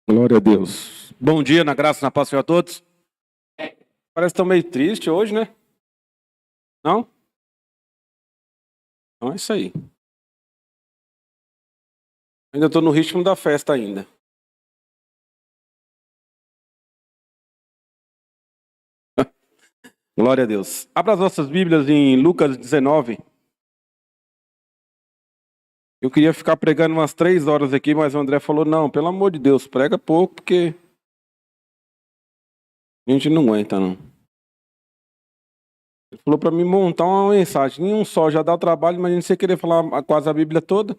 Glória a Deus. Bom dia, na graça e na paz, Senhor, a todos. Parece que estão meio triste hoje, né? Não? Então é isso aí. Ainda estou no ritmo da festa ainda. Glória a Deus. Abra as nossas Bíblias em Lucas 19. Eu queria ficar pregando umas 3 horas aqui, mas o André falou, não, pelo amor de Deus, prega pouco, porque a gente não aguenta, não. Ele falou para mim montar uma mensagem. Em um só já dá trabalho, imagina você querer falar quase a Bíblia toda.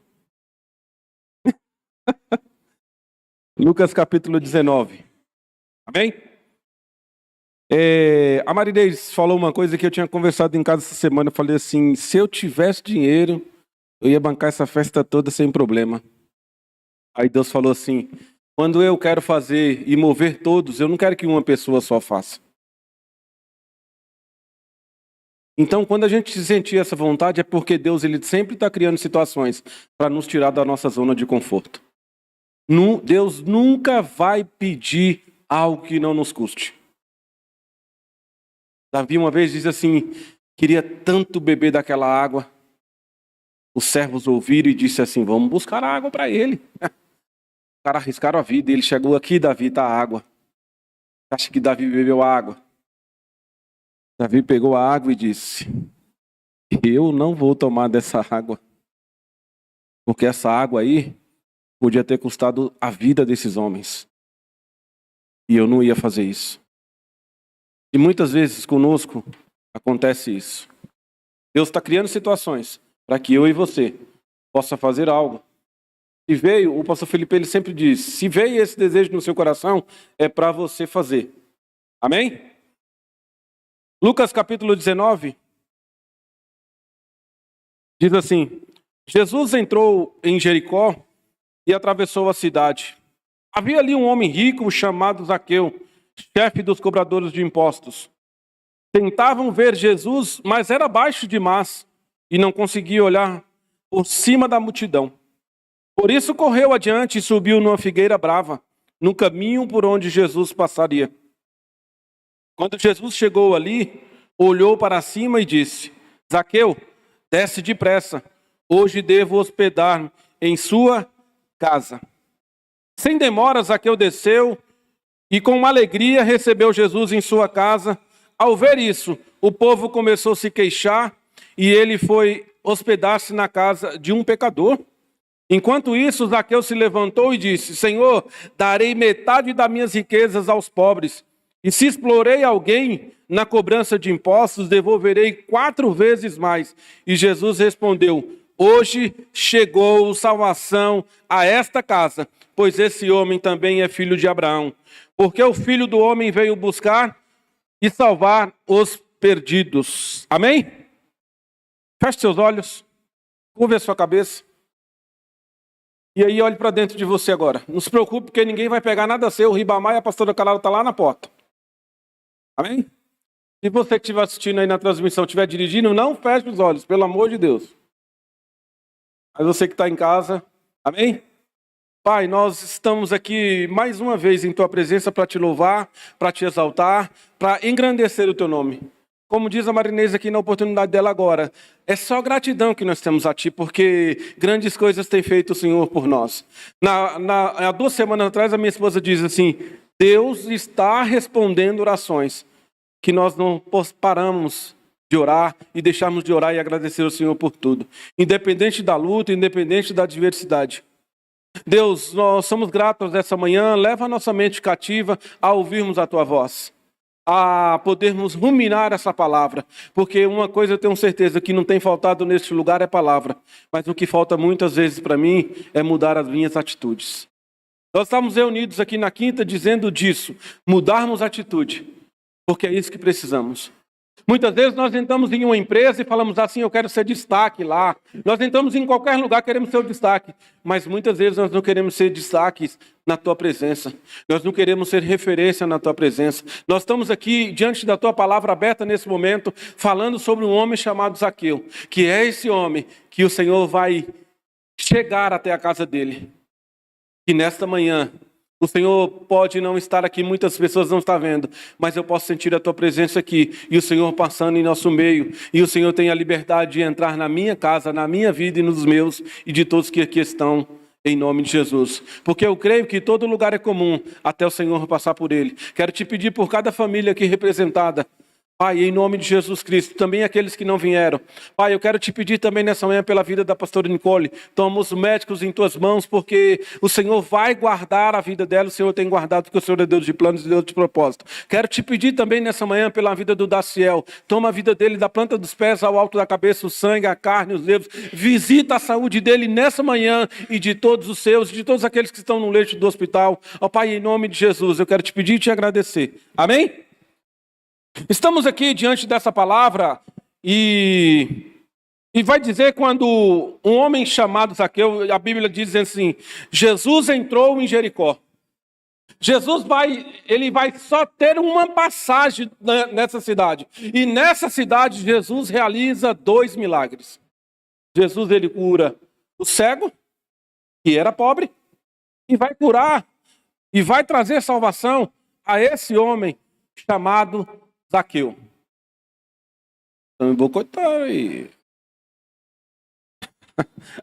Lucas capítulo 19. Amém? A Marinês falou uma coisa que eu tinha conversado em casa essa semana. Eu falei assim, se eu tivesse dinheiro, eu ia bancar essa festa toda sem problema. Aí Deus falou assim, quando eu quero fazer e mover todos, eu não quero que uma pessoa só faça. Então, quando a gente sentir essa vontade, é porque Deus ele sempre está criando situações para nos tirar da nossa zona de conforto. Deus nunca vai pedir algo que não nos custe. Davi uma vez disse assim, queria tanto beber daquela água. Os servos ouviram e disse assim, vamos buscar a água para ele. Os caras arriscaram a vida, ele chegou aqui, Davi, tá a água. Acha que Davi bebeu a água? Davi pegou a água e disse, eu não vou tomar dessa água. Porque essa água aí podia ter custado a vida desses homens. E eu não ia fazer isso. E muitas vezes conosco acontece isso. Deus está criando situações para que eu e você possa fazer algo. Se veio, o pastor Felipe ele sempre diz, se veio esse desejo no seu coração, é para você fazer. Amém? Lucas capítulo 19 diz assim, Jesus entrou em Jericó e atravessou a cidade. Havia ali um homem rico chamado Zaqueu, chefe dos cobradores de impostos. Tentavam ver Jesus, mas era baixo demais e não conseguia olhar por cima da multidão. Por isso correu adiante e subiu numa figueira brava, no caminho por onde Jesus passaria. Quando Jesus chegou ali, olhou para cima e disse, Zaqueu, desce depressa, hoje devo hospedar-me em sua casa. Sem demora, Zaqueu desceu e com uma alegria recebeu Jesus em sua casa. Ao ver isso, o povo começou a se queixar e ele foi hospedar-se na casa de um pecador. Enquanto isso, Zaqueu se levantou e disse, Senhor, darei metade das minhas riquezas aos pobres. E se explorei alguém na cobrança de impostos, devolverei 4 vezes mais. E Jesus respondeu, hoje chegou salvação a esta casa, pois esse homem também é filho de Abraão. Porque o Filho do Homem veio buscar e salvar os perdidos. Amém? Feche seus olhos, curve a sua cabeça. E aí olhe para dentro de você agora. Não se preocupe, porque ninguém vai pegar nada seu. O Ribamar e a pastora Calada está lá na porta. Amém? Se você que estiver assistindo aí na transmissão, estiver dirigindo, não feche os olhos, pelo amor de Deus. Mas você que está em casa, amém? Pai, nós estamos aqui mais uma vez em Tua presença para Te louvar, para Te exaltar, para engrandecer o Teu nome. Como diz a Marinês aqui na oportunidade dela agora, é só gratidão que nós temos a Ti, porque grandes coisas tem feito o Senhor por nós. Há 2 semanas atrás, a minha esposa diz assim, Deus está respondendo orações que nós não paramos de orar e deixarmos de orar e agradecer ao Senhor por tudo. Independente da luta, independente da adversidade. Deus, nós somos gratos essa manhã, leva a nossa mente cativa a ouvirmos a Tua voz, a podermos ruminar essa palavra, porque uma coisa eu tenho certeza que não tem faltado neste lugar é palavra, mas o que falta muitas vezes para mim é mudar as minhas atitudes. Nós estamos reunidos aqui na quinta dizendo disso, mudarmos a atitude, porque é isso que precisamos. Muitas vezes nós entramos em uma empresa e falamos assim, eu quero ser destaque lá. Nós entramos em qualquer lugar, queremos ser o destaque. Mas muitas vezes nós não queremos ser destaques na Tua presença. Nós não queremos ser referência na Tua presença. Nós estamos aqui diante da Tua palavra aberta nesse momento, falando sobre um homem chamado Zaqueu, que é esse homem que o Senhor vai chegar até a casa dele. E nesta manhã, O Senhor pode não estar aqui, muitas pessoas não estão vendo, mas eu posso sentir a tua presença aqui, e o Senhor passando em nosso meio, e o Senhor tem a liberdade de entrar na minha casa, na minha vida e nos meus, e de todos que aqui estão, em nome de Jesus. Porque eu creio que todo lugar é comum, até o Senhor passar por ele. Quero te pedir por cada família aqui representada, Pai, em nome de Jesus Cristo, também aqueles que não vieram. Pai, eu quero te pedir também nessa manhã pela vida da pastora Nicole. Toma os médicos em tuas mãos, porque o Senhor vai guardar a vida dela. O Senhor tem guardado, porque o Senhor é Deus de planos e Deus de propósito. Quero te pedir também nessa manhã pela vida do Daciel. Toma a vida dele da planta dos pés ao alto da cabeça, o sangue, a carne, os nervos. Visita a saúde dele nessa manhã e de todos os seus, de todos aqueles que estão no leito do hospital. Ó Pai, em nome de Jesus, eu quero te pedir e te agradecer. Amém? Estamos aqui diante dessa palavra e vai dizer quando um homem chamado Zaqueu, a Bíblia diz assim, Jesus entrou em Jericó. Jesus ele vai só ter uma passagem nessa cidade. E nessa cidade Jesus realiza 2 milagres. Jesus ele cura o cego, que era pobre, e vai curar e vai trazer salvação a esse homem chamado Zaqueu. Então, eu vou cortar aí.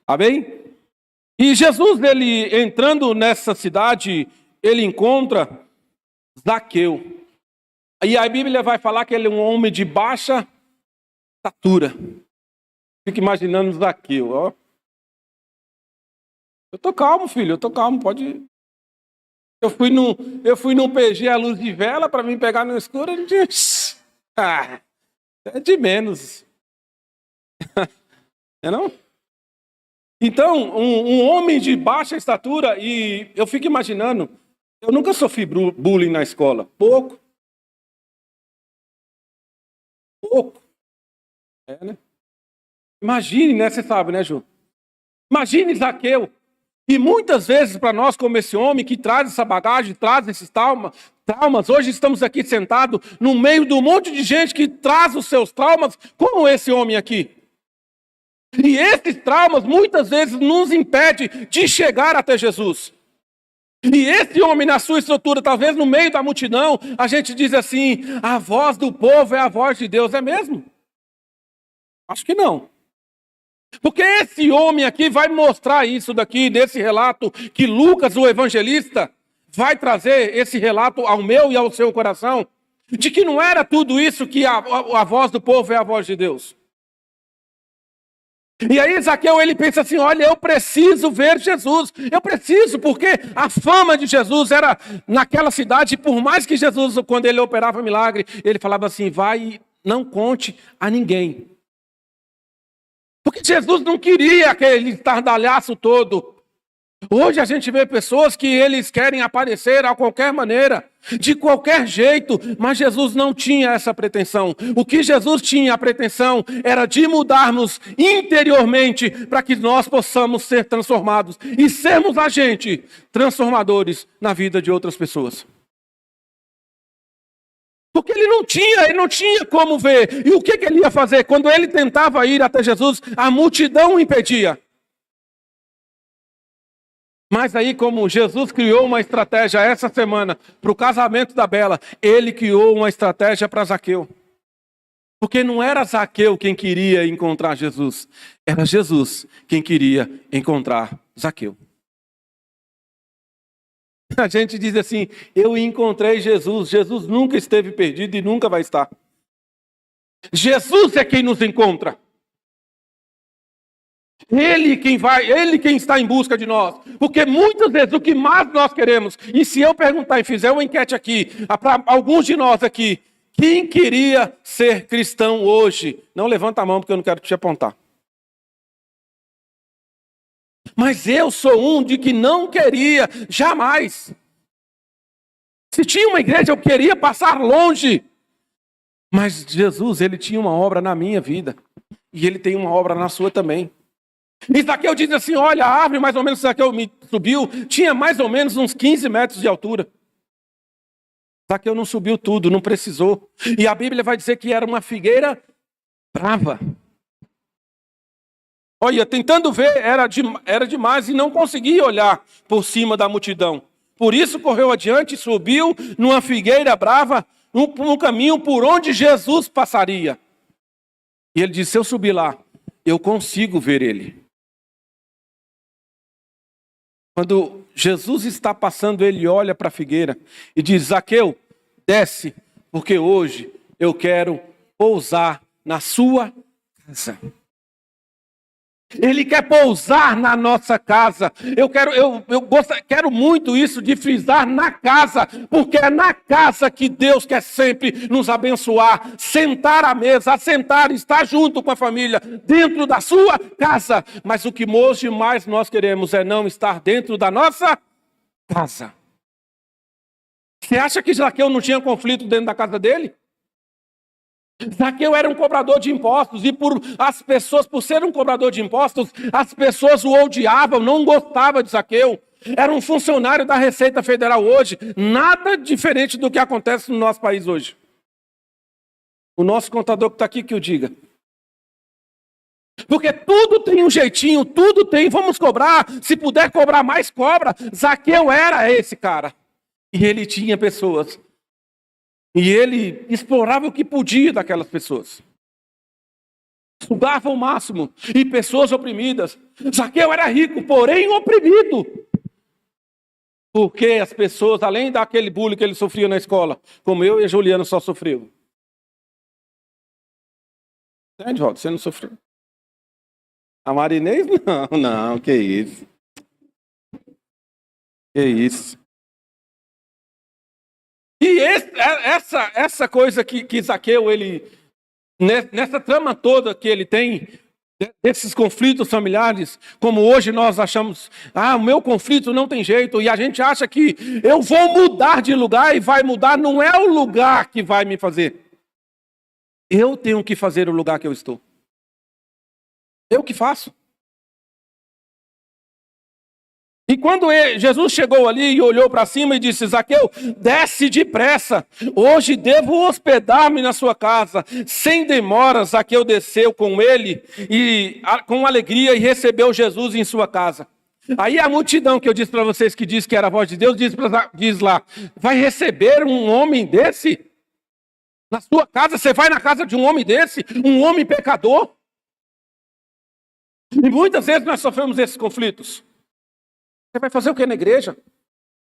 Amém? E Jesus, ele entrando nessa cidade, ele encontra Zaqueu. E a Bíblia vai falar que ele é um homem de baixa estatura. Fica imaginando Zaqueu, ó. Eu tô calmo, filho, eu tô calmo, pode... Eu fui no PG à luz de vela para me pegar no escuro. Ele disse, é de menos. É não? Então, um homem de baixa estatura, e eu fico imaginando, eu nunca sofri bullying na escola. Pouco. É, né? Imagine, né? Você sabe, né, Ju? Imagine Zaqueu. E muitas vezes para nós, como esse homem que traz essa bagagem, traz esses traumas, hoje estamos aqui sentados no meio de um monte de gente que traz os seus traumas, como esse homem aqui. E esses traumas muitas vezes nos impedem de chegar até Jesus. E esse homem na sua estrutura, talvez no meio da multidão, a gente diz assim, a voz do povo é a voz de Deus, é mesmo? Acho que não. Porque esse homem aqui vai mostrar isso daqui, desse relato que Lucas, o evangelista, vai trazer esse relato ao meu e ao seu coração, de que não era tudo isso que a voz do povo é a voz de Deus. E aí Zaqueu, ele pensa assim, olha, eu preciso ver Jesus, eu preciso, porque a fama de Jesus era naquela cidade, por mais que Jesus, quando ele operava milagre, ele falava assim, vai e não conte a ninguém. Porque Jesus não queria aquele estardalhaço todo. Hoje a gente vê pessoas que eles querem aparecer a qualquer maneira, de qualquer jeito, mas Jesus não tinha essa pretensão. O que Jesus tinha a pretensão era de mudarmos interiormente para que nós possamos ser transformados e sermos agentes transformadores na vida de outras pessoas. Porque ele não tinha como ver. E o que ele ia fazer? Quando ele tentava ir até Jesus, a multidão o impedia. Mas aí, como Jesus criou uma estratégia essa semana para o casamento da Bela, ele criou uma estratégia para Zaqueu. Porque não era Zaqueu quem queria encontrar Jesus, era Jesus quem queria encontrar Zaqueu. A gente diz assim, eu encontrei Jesus. Jesus nunca esteve perdido e nunca vai estar. Jesus é quem nos encontra. Ele quem está em busca de nós. Porque muitas vezes o que mais nós queremos, e se eu perguntar e fizer uma enquete aqui, para alguns de nós aqui, quem queria ser cristão hoje? Não levanta a mão porque eu não quero te apontar. Mas eu sou um de que não queria, jamais. Se tinha uma igreja, eu queria passar longe. Mas Jesus, ele tinha uma obra na minha vida. E ele tem uma obra na sua também. E Zaqueu diz assim, olha, a árvore mais ou menos que Zaqueu me subiu, tinha mais ou menos uns 15 metros de altura. Zaqueu não subiu tudo, não precisou. E a Bíblia vai dizer que era uma figueira brava. Olha, tentando ver, era demais e não conseguia olhar por cima da multidão. Por isso correu adiante e subiu numa figueira brava, no caminho por onde Jesus passaria. E ele disse, se eu subir lá, eu consigo ver ele. Quando Jesus está passando, ele olha para a figueira e diz, Zaqueu, desce, porque hoje eu quero pousar na sua casa. Ele quer pousar na nossa casa. Eu quero muito isso de frisar na casa, porque é na casa que Deus quer sempre nos abençoar, sentar à mesa, assentar, estar junto com a família, dentro da sua casa. Mas o que hoje mais nós queremos é não estar dentro da nossa casa. Você acha que Zaqueu não tinha conflito dentro da casa dele? Zaqueu era um cobrador de impostos e por ser um cobrador de impostos, as pessoas o odiavam, não gostavam de Zaqueu. Era um funcionário da Receita Federal hoje, nada diferente do que acontece no nosso país hoje. O nosso contador que está aqui que o diga. Porque tudo tem um jeitinho, tudo tem, vamos cobrar, se puder cobrar mais, cobra. Zaqueu era esse cara. E ele tinha pessoas. E ele explorava o que podia daquelas pessoas. Sugava o máximo. E pessoas oprimidas. Zaqueu era rico, porém oprimido. Porque as pessoas, além daquele bullying que ele sofria na escola, como eu e a Juliana só sofreu. Entende, Walter? Você não sofreu? A Marinês? Não, que isso. Que isso. E essa coisa que Zaqueu, nessa trama toda que ele tem, desses conflitos familiares, como hoje nós achamos, o meu conflito não tem jeito, e a gente acha que eu vou mudar de lugar e vai mudar, não é o lugar que vai me fazer. Eu tenho que fazer o lugar que eu estou. Eu que faço. E quando Jesus chegou ali e olhou para cima e disse, Zaqueu, desce depressa, hoje devo hospedar-me na sua casa. Sem demora, Zaqueu desceu com ele e com alegria e recebeu Jesus em sua casa. Aí a multidão que eu disse para vocês que diz que era a voz de Deus, diz lá, vai receber um homem desse? Na sua casa, você vai na casa de um homem desse? Um homem pecador? E muitas vezes nós sofremos esses conflitos. Você vai fazer o que na igreja?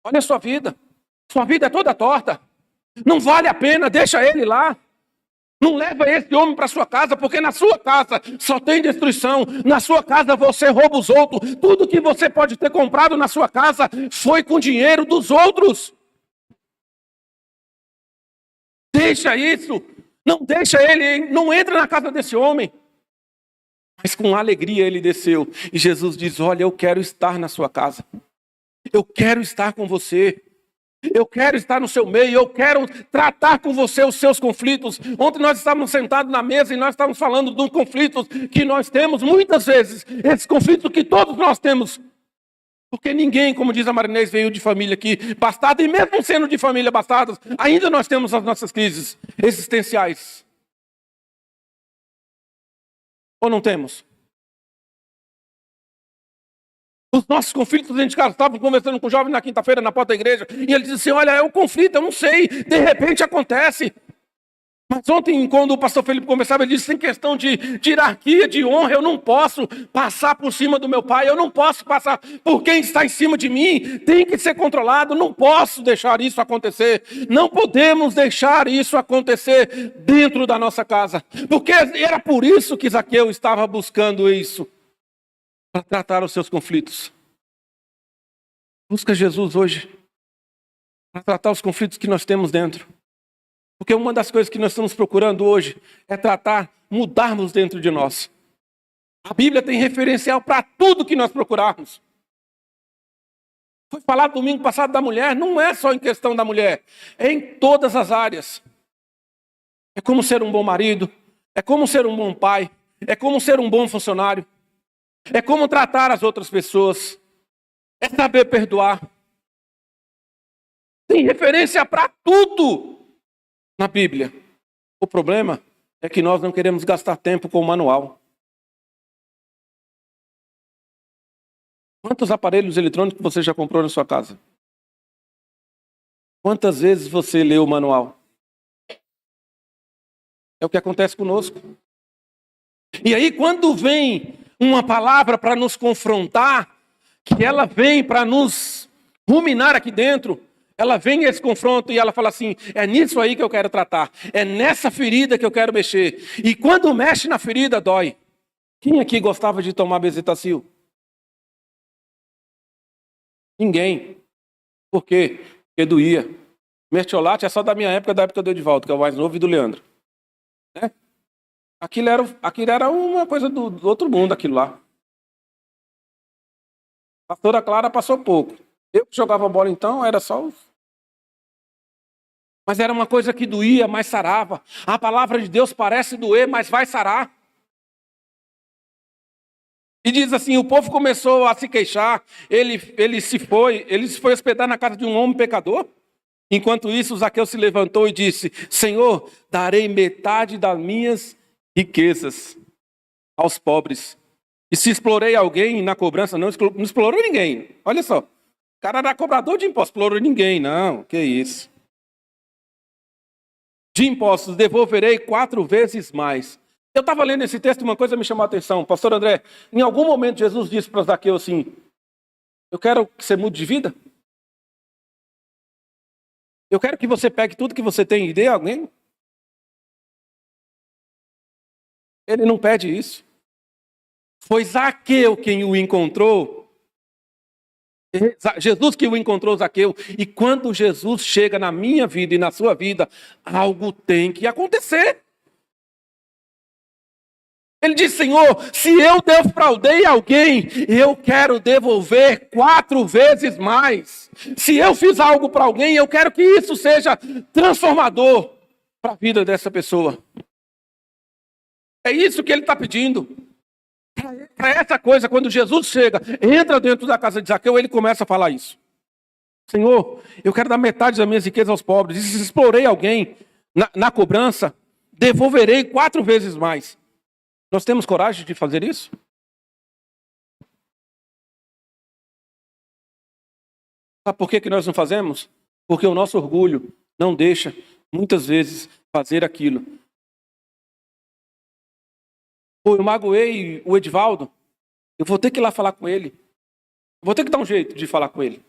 Olha a sua vida. Sua vida é toda torta. Não vale a pena, deixa ele lá. Não leva esse homem para sua casa, porque na sua casa só tem destruição. Na sua casa você rouba os outros. Tudo que você pode ter comprado na sua casa foi com dinheiro dos outros. Deixa isso. Não deixa ele, não entra na casa desse homem. Mas com alegria ele desceu. E Jesus diz, olha, eu quero estar na sua casa. Eu quero estar com você. Eu quero estar no seu meio. Eu quero tratar com você os seus conflitos. Ontem nós estávamos sentados na mesa e nós estávamos falando dos conflitos que nós temos. Muitas vezes, esses conflitos que todos nós temos. Porque ninguém, como diz a Marinês, veio de família aqui bastada. E mesmo sendo de família bastadas, ainda nós temos as nossas crises existenciais. Ou não temos? Os nossos conflitos dentro de casa. Estávamos conversando com um jovem na quinta-feira na porta da igreja. E ele disse assim, olha, é um conflito, eu não sei. De repente acontece. Mas ontem, quando o pastor Felipe conversava, ele disse, em questão de hierarquia, de honra, eu não posso passar por cima do meu pai. Eu não posso passar por quem está em cima de mim. Tem que ser controlado. Não posso deixar isso acontecer. Não podemos deixar isso acontecer dentro da nossa casa. Porque era por isso que Zaqueu estava buscando isso. Para tratar os seus conflitos. Busca Jesus hoje. Para tratar os conflitos que nós temos dentro. Porque uma das coisas que nós estamos procurando hoje é mudarmos dentro de nós. A Bíblia tem referencial para tudo que nós procurarmos. Foi falado domingo passado da mulher, não é só em questão da mulher, é em todas as áreas. É como ser um bom marido, é como ser um bom pai, é como ser um bom funcionário, é como tratar as outras pessoas, é saber perdoar. Tem referência para tudo na Bíblia. O problema é que nós não queremos gastar tempo com o manual. Quantos aparelhos eletrônicos você já comprou na sua casa? Quantas vezes você leu o manual? É o que acontece conosco. E aí, quando vem uma palavra para nos confrontar, que ela vem para nos ruminar aqui dentro, ela vem esse confronto e ela fala assim, é nisso aí que eu quero tratar, é nessa ferida que eu quero mexer. E quando mexe na ferida, dói. Quem aqui gostava de tomar bezetacil? Ninguém. Por quê? Porque doía. Mertiolate é só da minha época, da época do Edivaldo, que é o mais novo, e do Leandro. Né? Aquilo era uma coisa do outro mundo, aquilo lá. A pastora Clara passou pouco. Eu que jogava bola então, era só os... Mas era uma coisa que doía, mas sarava. A palavra de Deus parece doer, mas vai sarar. E diz assim, o povo começou a se queixar, ele se foi hospedar na casa de um homem pecador. Enquanto isso, Zaqueu se levantou e disse, Senhor, darei metade das minhas riquezas aos pobres. E se explorei alguém na cobrança, não explorou ninguém. Olha só, o cara era cobrador de impostos, explorou ninguém. Não, que isso. De impostos devolverei 4 vezes mais. Eu estava lendo esse texto e uma coisa me chamou a atenção. Pastor André, em algum momento Jesus disse para Zaqueu assim, eu quero que você mude de vida. Eu quero que você pegue tudo que você tem e dê a alguém. Ele não pede isso. Foi Zaqueu quem o encontrou. Jesus que o encontrou, Zaqueu. E quando Jesus chega na minha vida e na sua vida, algo tem que acontecer. Ele diz, Senhor, se eu defraudei alguém, eu quero devolver 4 vezes mais. Se eu fiz algo para alguém, eu quero que isso seja transformador para a vida dessa pessoa. É isso que ele está pedindo. Para essa coisa, quando Jesus chega, entra dentro da casa de Zaqueu, ele começa a falar isso. Senhor, eu quero dar metade das minhas riquezas aos pobres. E se explorei alguém na cobrança, devolverei 4 vezes mais. Nós temos coragem de fazer isso? Sabe por que nós não fazemos? Porque o nosso orgulho não deixa, muitas vezes, fazer aquilo. Pô, eu magoei o Edivaldo, eu vou ter que ir lá falar com ele. Vou ter que dar um jeito de falar com ele.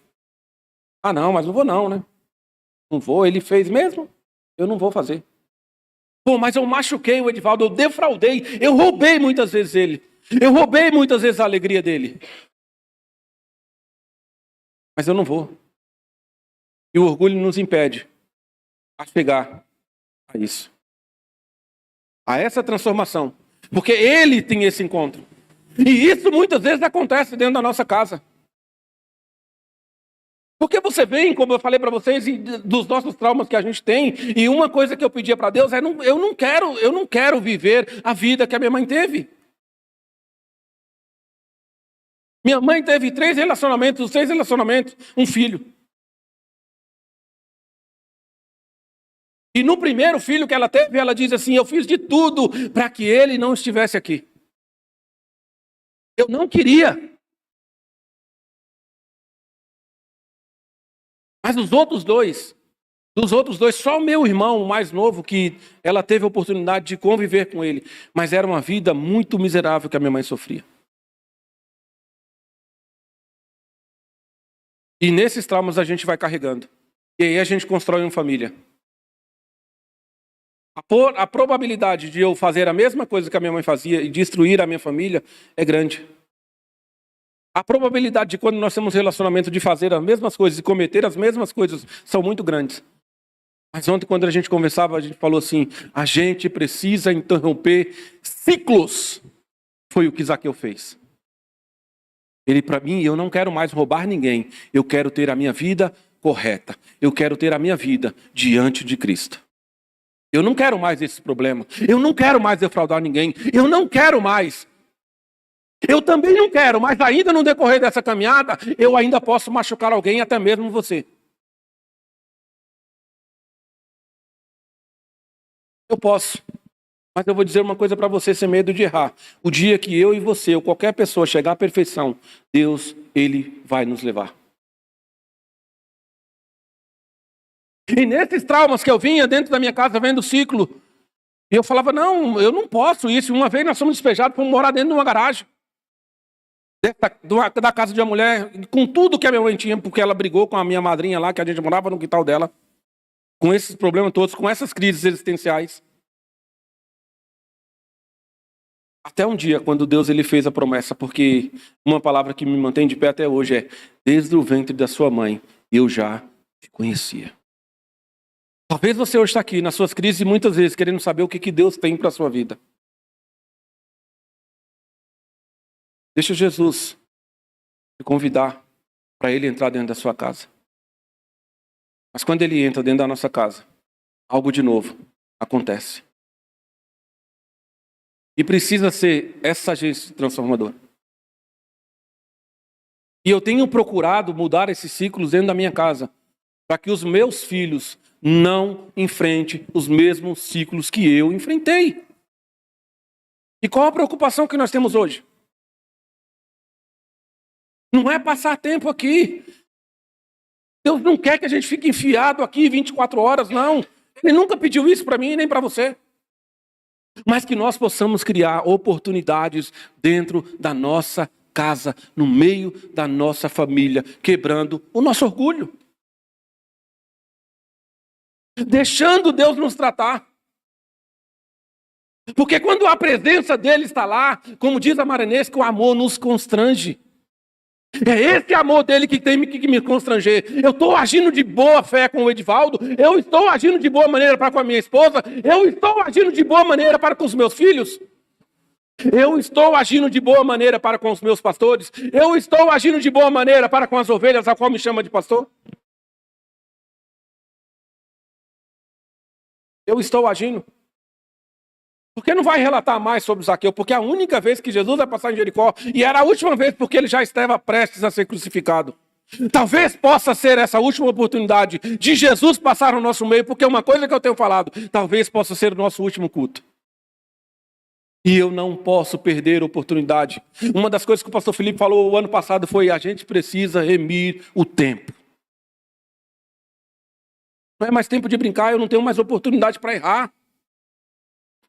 Ah, não, mas não vou não, né? Não vou, ele fez mesmo, eu não vou fazer. Pô, mas eu machuquei o Edivaldo, eu defraudei, eu roubei muitas vezes ele. Eu roubei muitas vezes a alegria dele. Mas eu não vou. E o orgulho nos impede a chegar a isso. A essa transformação. Porque ele tem esse encontro. E isso muitas vezes acontece dentro da nossa casa. Porque você vem, como eu falei para vocês, dos nossos traumas que a gente tem, e uma coisa que eu pedia para Deus é, eu não quero viver a vida que a minha mãe teve. Minha mãe teve 3 relacionamentos, 6 relacionamentos, um filho. E no primeiro filho que ela teve, ela diz assim, eu fiz de tudo para que ele não estivesse aqui. Eu não queria. Mas dos outros dois, só o meu irmão, o mais novo, que ela teve a oportunidade de conviver com ele. Mas era uma vida muito miserável que a minha mãe sofria. E nesses traumas a gente vai carregando. E aí a gente constrói uma família. A probabilidade de eu fazer a mesma coisa que a minha mãe fazia e destruir a minha família é grande. A probabilidade de quando nós temos relacionamento de fazer as mesmas coisas e cometer as mesmas coisas são muito grandes. Mas ontem, quando a gente conversava, a gente falou assim, a gente precisa interromper ciclos. Foi o que Zaqueu fez. Ele, para mim, eu não quero mais roubar ninguém. Eu quero ter a minha vida correta. Eu quero ter a minha vida diante de Cristo. Eu não quero mais esse problema. Eu não quero mais defraudar ninguém. Eu não quero mais. Eu também não quero, mas ainda no decorrer dessa caminhada, eu ainda posso machucar alguém, até mesmo você. Eu posso. Mas eu vou dizer uma coisa para você, sem medo de errar. O dia que eu e você, ou qualquer pessoa chegar à perfeição, Deus, Ele vai nos levar. E nesses traumas que eu vinha dentro da minha casa vendo o ciclo, e eu falava, não, eu não posso isso. Uma vez nós fomos despejados, fomos morar dentro de uma garagem. Dentro da casa de uma mulher, com tudo que a minha mãe tinha, porque ela brigou com a minha madrinha lá, que a gente morava no quintal dela, com esses problemas todos, com essas crises existenciais. Até um dia, quando Deus ele fez a promessa, porque uma palavra que me mantém de pé até hoje é: desde o ventre da sua mãe, eu já te conhecia. Talvez você hoje está aqui nas suas crises, muitas vezes querendo saber o que Deus tem para a sua vida. Deixa Jesus te convidar para ele entrar dentro da sua casa. Mas quando ele entra dentro da nossa casa, algo de novo acontece. E precisa ser essa agência transformadora. E eu tenho procurado mudar esses ciclos dentro da minha casa, para que os meus filhos não enfrentem os mesmos ciclos que eu enfrentei. E qual a preocupação que nós temos hoje? Não é passar tempo aqui. Deus não quer que a gente fique enfiado aqui 24 horas, não. Ele nunca pediu isso para mim, nem para você. Mas que nós possamos criar oportunidades dentro da nossa casa, no meio da nossa família, quebrando o nosso orgulho. Deixando Deus nos tratar. Porque quando a presença dele está lá, como diz a Maranês, que o amor nos constrange. É esse amor dele que tem que me constranger. Eu estou agindo de boa fé com o Edivaldo, eu estou agindo de boa maneira para com a minha esposa, eu estou agindo de boa maneira para com os meus filhos, eu estou agindo de boa maneira para com os meus pastores, eu estou agindo de boa maneira para com as ovelhas, a qual me chama de pastor. Eu estou agindo. Porque não vai relatar mais sobre Zaqueu, porque a única vez que Jesus vai passar em Jericó, e era a última vez porque ele já estava prestes a ser crucificado. Talvez possa ser essa última oportunidade de Jesus passar no nosso meio, porque uma coisa que eu tenho falado, talvez possa ser o nosso último culto. E eu não posso perder a oportunidade. Uma das coisas que o pastor Felipe falou o ano passado foi: a gente precisa remir o tempo. Não é mais tempo de brincar, eu não tenho mais oportunidade para errar.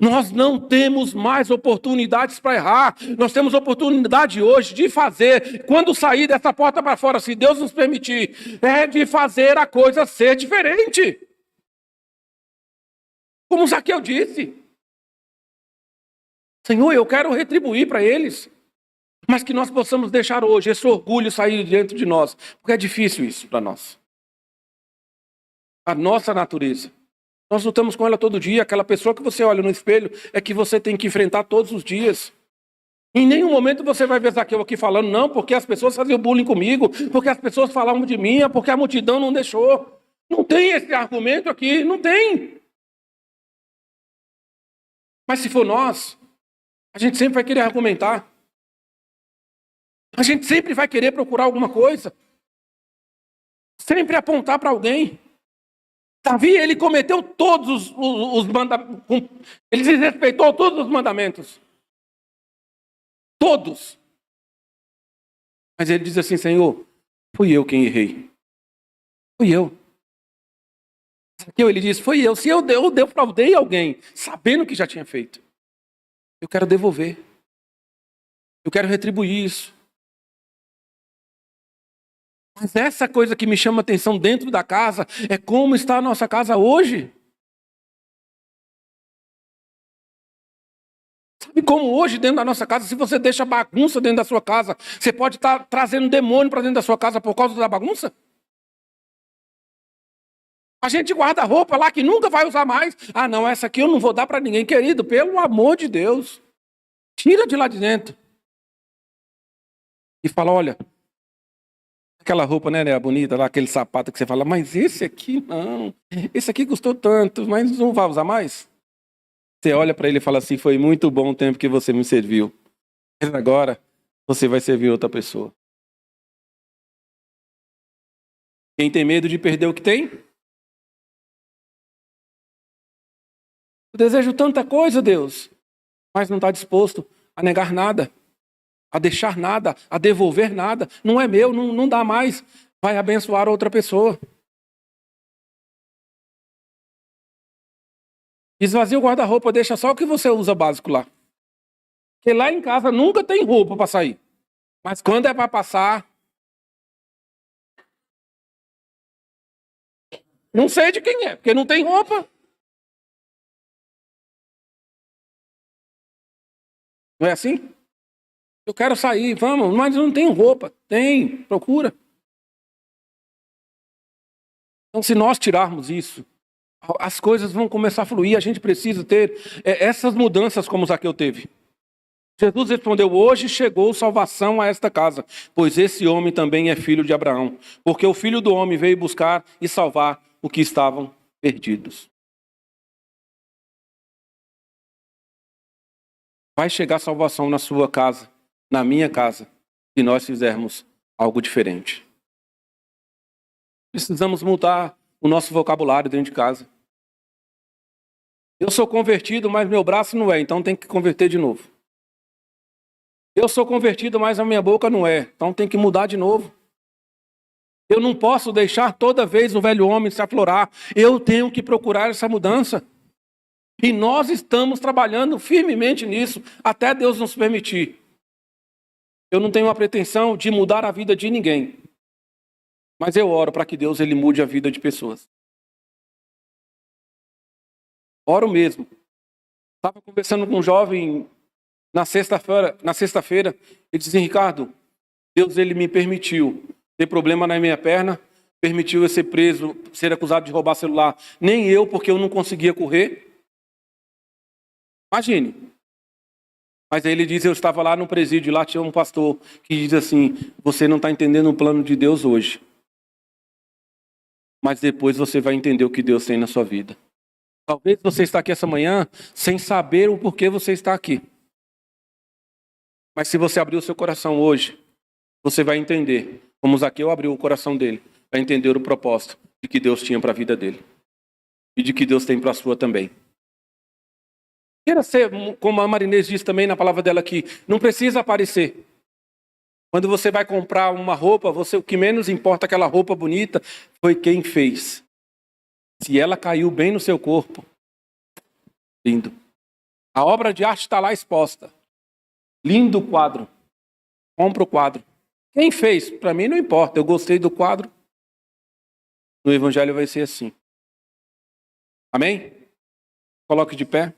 Nós não temos mais oportunidades para errar. Nós temos oportunidade hoje de fazer, quando sair dessa porta para fora, se Deus nos permitir, é de fazer a coisa ser diferente. Como Zaqueu disse: Senhor, eu quero retribuir para eles. Mas que nós possamos deixar hoje esse orgulho sair dentro de nós. Porque é difícil isso para nós. A nossa natureza. Nós lutamos com ela todo dia. Aquela pessoa que você olha no espelho é que você tem que enfrentar todos os dias. Em nenhum momento você vai ver Zaqueu aqui falando: não, porque as pessoas faziam bullying comigo, porque as pessoas falavam de mim, porque a multidão não deixou. Não tem esse argumento aqui, não tem. Mas se for nós, a gente sempre vai querer argumentar. A gente sempre vai querer procurar alguma coisa. Sempre apontar para alguém. Davi, ele cometeu todos os mandamentos. Ele desrespeitou todos os mandamentos. Todos. Mas ele diz assim: Senhor, fui eu quem errei. Fui eu. Ele diz: foi eu. Se eu defraudei alguém, sabendo que já tinha feito, eu quero devolver. Eu quero retribuir isso. Mas essa coisa que me chama a atenção dentro da casa é como está a nossa casa hoje. Sabe como hoje dentro da nossa casa, se você deixa bagunça dentro da sua casa, você pode estar trazendo demônio para dentro da sua casa por causa da bagunça? A gente guarda roupa lá que nunca vai usar mais. Ah, não, essa aqui eu não vou dar para ninguém. Querido, pelo amor de Deus, tira de lá de dentro. E fala: olha, aquela roupa, né, bonita, lá, aquele sapato que você fala: mas esse aqui não, esse aqui custou tanto, mas não vai usar mais? Você olha para ele e fala assim: foi muito bom o tempo que você me serviu, mas agora você vai servir outra pessoa. Quem tem medo de perder o que tem? Eu desejo tanta coisa, Deus, mas não está disposto a negar nada, a deixar nada, a devolver nada. Não é meu, não dá mais. Vai abençoar outra pessoa. Esvazia o guarda-roupa, deixa só o que você usa básico lá. Porque lá em casa nunca tem roupa para sair. Mas quando é para passar, não sei de quem é, porque não tem roupa. Não é assim? Eu quero sair, vamos, mas não tem roupa. Tem, procura. Então, se nós tirarmos isso, as coisas vão começar a fluir. A gente precisa ter essas mudanças como Zaqueu teve. Jesus respondeu: hoje chegou salvação a esta casa, pois esse homem também é filho de Abraão, porque o Filho do Homem veio buscar e salvar o que estavam perdidos. Vai chegar salvação na sua casa, na minha casa, se nós fizermos algo diferente. Precisamos mudar o nosso vocabulário dentro de casa. Eu sou convertido, mas meu braço não é, então tem que converter de novo. Eu sou convertido, mas a minha boca não é, então tem que mudar de novo. Eu não posso deixar toda vez o velho homem se aflorar. Eu tenho que procurar essa mudança. E nós estamos trabalhando firmemente nisso, até Deus nos permitir. Eu não tenho a pretensão de mudar a vida de ninguém. Mas eu oro para que Deus ele mude a vida de pessoas. Oro mesmo. Estava conversando com um jovem na sexta-feira, ele disse: Ricardo, Deus ele me permitiu ter problema na minha perna, permitiu eu ser preso, ser acusado de roubar celular. Nem eu, porque eu não conseguia correr. Imagine. Mas aí ele diz: eu estava lá no presídio, lá tinha um pastor que diz assim: você não está entendendo o plano de Deus hoje. Mas depois você vai entender o que Deus tem na sua vida. Talvez você está aqui essa manhã sem saber o porquê você está aqui. Mas se você abrir o seu coração hoje, você vai entender, como Zaqueu abriu o coração dele, vai entender o propósito de que Deus tinha para a vida dele. E de que Deus tem para a sua também. Queira ser, como a Marinês diz também na palavra dela aqui, não precisa aparecer. Quando você vai comprar uma roupa, o que menos importa aquela roupa bonita foi quem fez. Se ela caiu bem no seu corpo, lindo. A obra de arte está lá exposta. Lindo quadro. Compra o quadro. Quem fez? Para mim não importa. Eu gostei do quadro. No Evangelho vai ser assim. Amém? Coloque de pé.